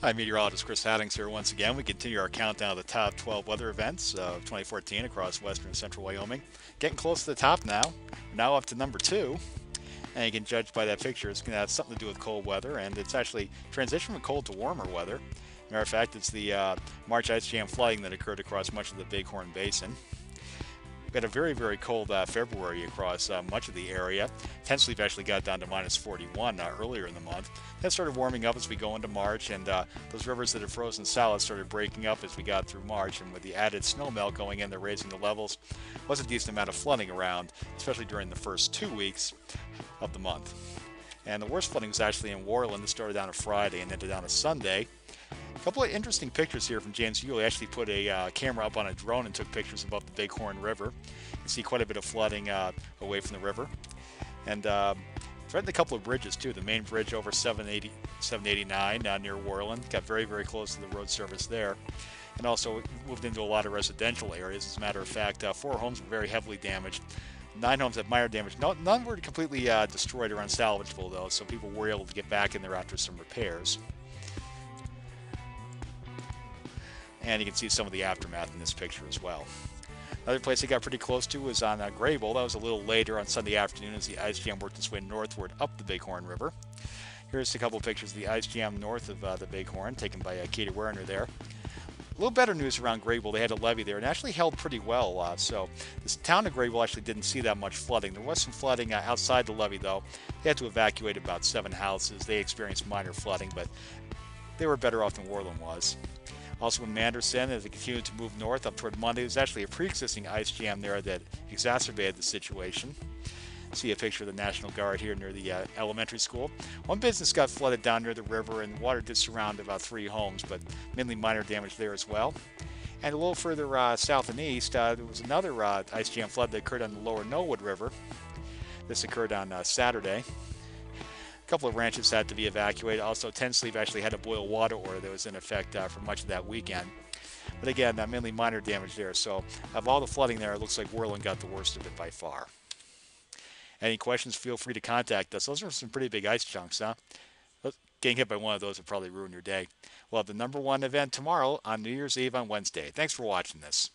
Hi, meteorologist Chris Haddings here once again. We continue our countdown of the top 12 weather events of 2014 across Western and Central Wyoming. Getting close to the top now. We're now up to number 2. And you can judge by that picture, it's going to have something to do with cold weather, and it's actually transition from cold to warmer weather. Matter of fact, it's the March ice jam flooding that occurred across much of the Bighorn Basin. We had a very, very cold February across much of the area. Tent sleep actually got down to minus 41 earlier in the month. That started warming up as we go into March, and those rivers that had frozen solid started breaking up as we got through March. And with the added snow melt going in, they're raising the levels. Was a decent amount of flooding around, especially during the first 2 weeks of the month. And the worst flooding was actually in Worland. It started on a Friday and ended on a Sunday. A couple of interesting pictures here from James Hewley. He actually put a camera up on a drone and took pictures above the Bighorn River. You can see quite a bit of flooding away from the river. And threatened a couple of bridges too. The main bridge over 789 near Worland got very, very close to the road surface there. And also moved into a lot of residential areas. As a matter of fact, 4 homes were very heavily damaged. 9 homes had minor damage. None were completely destroyed or unsalvageable though, so people were able to get back in there after some repairs. And you can see some of the aftermath in this picture as well. Another place it got pretty close to was on Greybull. That was a little later on Sunday afternoon as the ice jam worked its way northward up the Bighorn River. Here's a couple of pictures of the ice jam north of the Bighorn, taken by Katie Werner there. A little better news around Greybull. They had a levee there and actually held pretty well. So this town of Greybull actually didn't see that much flooding. There was some flooding outside the levee, though. They had to evacuate about 7 houses. They experienced minor flooding, but they were better off than Worland was. Also in Manderson, as it continued to move north up toward Monday, there's actually a pre-existing ice jam there that exacerbated the situation. See a picture of the National Guard here near the elementary school. One business got flooded down near the river, and water did surround about 3 homes, but mainly minor damage there as well. And a little further south and east, there was another ice jam flood that occurred on the lower Knollwood River. This occurred on Saturday. A couple of ranches had to be evacuated. Also, Tent Sleep actually had a boil water order that was in effect for much of that weekend. But again, mainly minor damage there. So, of all the flooding there, it looks like Worland got the worst of it by far. Any questions, feel free to contact us. Those are some pretty big ice chunks, huh? Getting hit by one of those would probably ruin your day. We'll have the number 1 event tomorrow on New Year's Eve on Wednesday. Thanks for watching this.